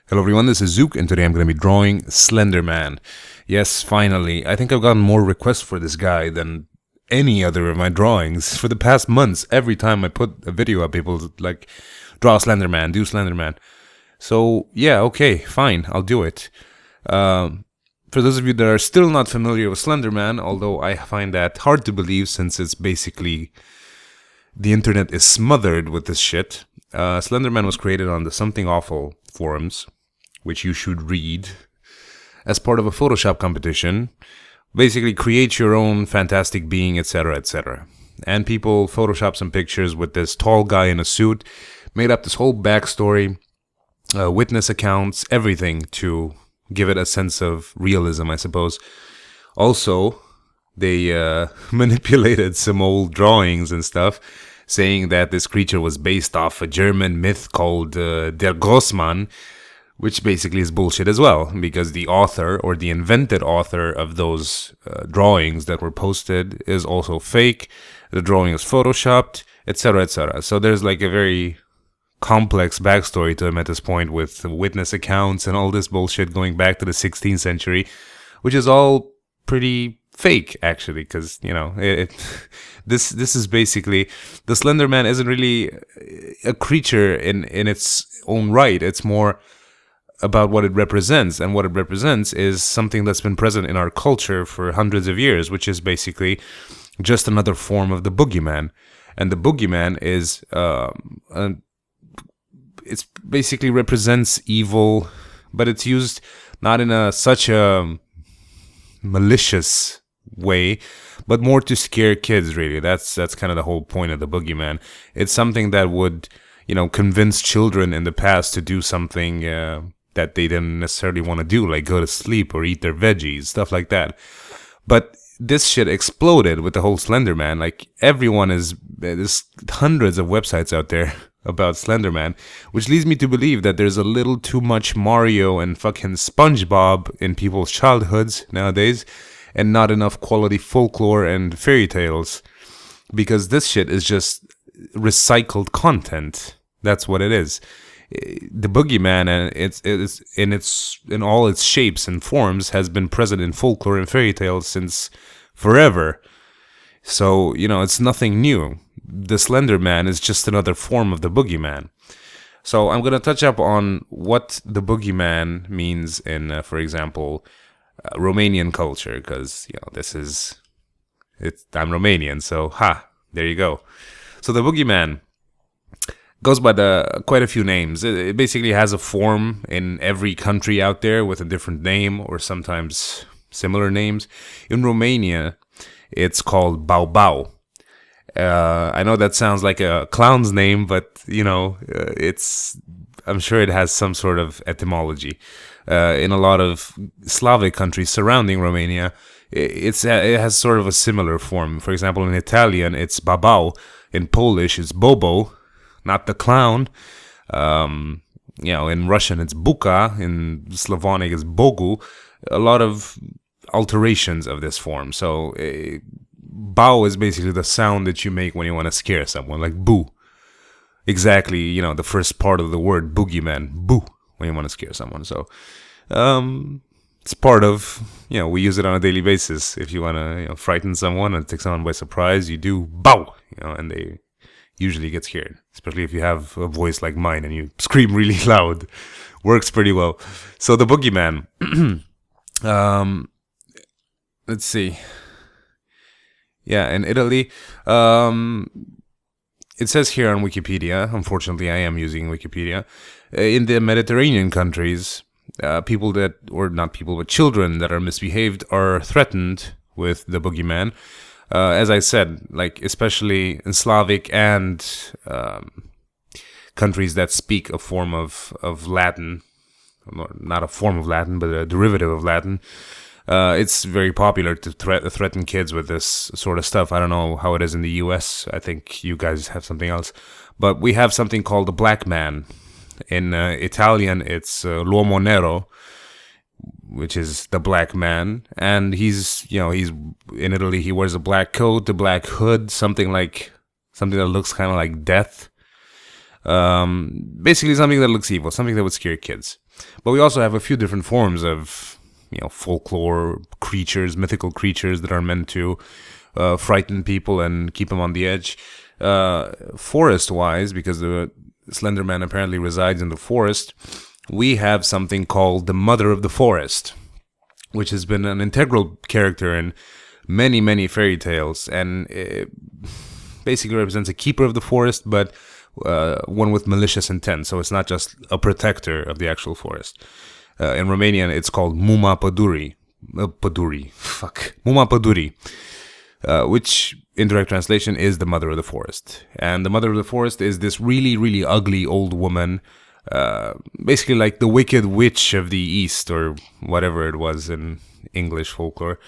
Hello everyone, this is Zooc, and today I'm going to be drawing Slenderman. Yes, finally. I think I've gotten more requests for this guy than any other of my drawings. For the past months, every time I put a video up, people like, draw Slenderman, do Slenderman. So, yeah, okay, fine, I'll do it. For those of you that are still not familiar with Slenderman, although I find that hard to believe since it's basically, the internet is smothered with this shit. Slenderman was created on the Something Awful forums, which you should read, as part of a Photoshop competition. Basically, create your own fantastic being, etc., etc. And people Photoshop some pictures with this tall guy in a suit, made up this whole backstory, witness accounts, everything to give it a sense of realism, I suppose. Also, they manipulated some old drawings and stuff, saying that this creature was based off a German myth called Der Grossmann, which basically is bullshit as well, because the author, or the invented author of those drawings that were posted, is also fake. The drawing is photoshopped, etc., etc. So there's like a very complex backstory to him at this point, with witness accounts and all this bullshit going back to the 16th century, which is all pretty fake, actually, because, you know, this is basically, the Slenderman isn't really a creature in its own right. It's more about what it represents, and what it represents is something that's been present in our culture for hundreds of years, which is basically just another form of the boogeyman. And the boogeyman is it's basically represents evil, but it's used not in such a malicious way, but more to scare kids, really. That's kind of the whole point of the boogeyman. It's something that would, convince children in the past to do something that they didn't necessarily want to do, like go to sleep or eat their veggies, stuff like that. But this shit exploded with the whole Slenderman. Like, there's hundreds of websites out there about Slenderman, which leads me to believe that there's a little too much Mario and fucking SpongeBob in people's childhoods nowadays, and not enough quality folklore and fairy tales, because this shit is just recycled content. That's what it is. The boogeyman, and it's in all its shapes and forms, has been present in folklore and fairy tales since forever. So, it's nothing new. The Slender Man is just another form of the boogeyman. So I'm going to touch up on what the boogeyman means in, for example, Romanian culture, because, I'm Romanian, so, there you go. So the boogeyman goes by quite a few names. It basically has a form in every country out there with a different name, or sometimes similar names. In Romania, it's called Bau Bau. I know that sounds like a clown's name, but, I'm sure it has some sort of etymology. In a lot of Slavic countries surrounding Romania, it has sort of a similar form. For example, in Italian, it's babau. In Polish, it's bobo, not the clown. In Russian, it's buka. In Slavonic, it's bogu. A lot of alterations of this form. So, bao is basically the sound that you make when you want to scare someone, like boo. Exactly, the first part of the word boogeyman, boo, when you want to scare someone. So, it's part of, we use it on a daily basis. If you want to, frighten someone and take someone by surprise, you do bow, and they usually get scared. Especially if you have a voice like mine and you scream really loud. Works pretty well. So the boogeyman, let's see. Yeah, in Italy, it says here on Wikipedia, unfortunately I am using Wikipedia, in the Mediterranean countries, children that are misbehaved are threatened with the boogeyman. As I said, like, especially in Slavic and countries that speak a form of Latin, not a form of Latin, but a derivative of Latin. It's very popular to threaten kids with this sort of stuff. I don't know how it is in the US. I think you guys have something else. But we have something called the black man. In Italian, it's l'uomo nero, which is the black man. And he's in Italy, he wears a black coat, a black hood, something that looks kind of like death. Basically something that looks evil, something that would scare kids. But we also have a few different forms of, folklore creatures, mythical creatures that are meant to frighten people and keep them on the edge. Forest-wise, because the Slenderman apparently resides in the forest, we have something called the Mother of the Forest, which has been an integral character in many, many fairy tales, and it basically represents a keeper of the forest, but one with malicious intent. So it's not just a protector of the actual forest. In Romanian, it's called Muma Pădurii. Muma Pădurii. Which, in direct translation, is the Mother of the Forest. And the Mother of the Forest is this really, really ugly old woman, basically like the Wicked Witch of the East, or whatever it was in English folklore.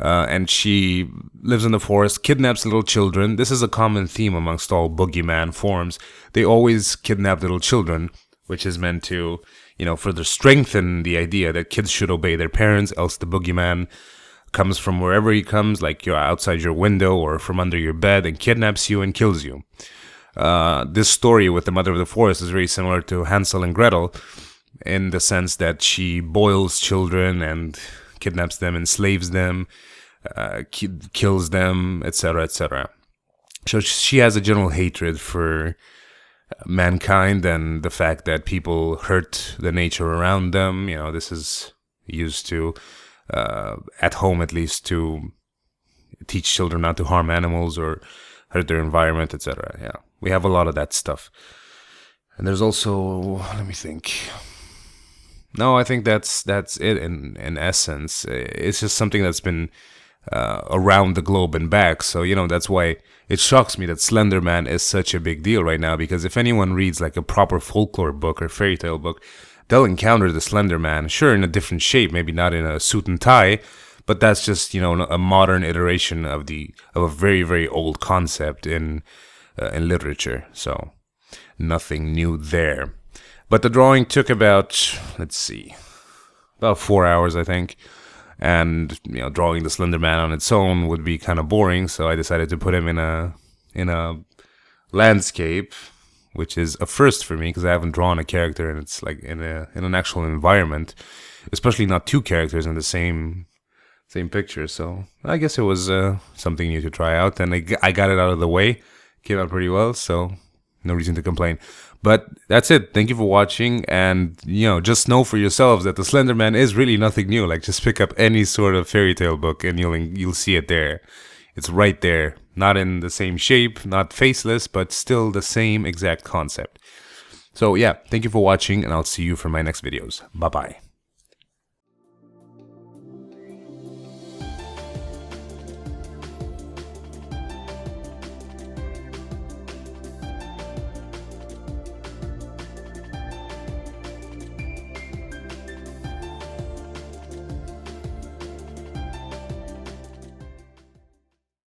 And she lives in the forest, kidnaps little children. This is a common theme amongst all boogeyman forms. They always kidnap little children, which is meant to, further strengthen the idea that kids should obey their parents, else the boogeyman comes from wherever he comes, like you're outside your window or from under your bed, and kidnaps you and kills you. This story with the Mother of the Forest is very similar to Hansel and Gretel, in the sense that she boils children and kidnaps them, enslaves them, kills them, etc., etc. So she has a general hatred for mankind and the fact that people hurt the nature around them. This is used to, at home at least, to teach children not to harm animals or hurt their environment, etc. Yeah, we have a lot of that stuff. And there's also, let me think. No, I think that's it in essence. It's just something that's been around the globe and back. So, that's why it shocks me that Slenderman is such a big deal right now. Because if anyone reads like a proper folklore book or fairy tale book, they'll encounter the Slenderman, sure, in a different shape, maybe not in a suit and tie, but that's just, a modern iteration of a very, very old concept in literature. So, nothing new there. But the drawing took about 4 hours, I think. And, drawing the Slenderman on its own would be kind of boring, so I decided to put him in a landscape, which is a first for me because I haven't drawn a character and it's like in an actual environment, especially not two characters in the same picture. So I guess it was something new to try out, and I got it out of the way. Came out pretty well, so no reason to complain. But that's it. Thank you for watching, and just know for yourselves that the Slenderman is really nothing new. Like, just pick up any sort of fairy tale book and you'll see it there. It's right there. Not in the same shape, not faceless, but still the same exact concept. So yeah, thank you for watching, and I'll see you for my next videos. Bye-bye.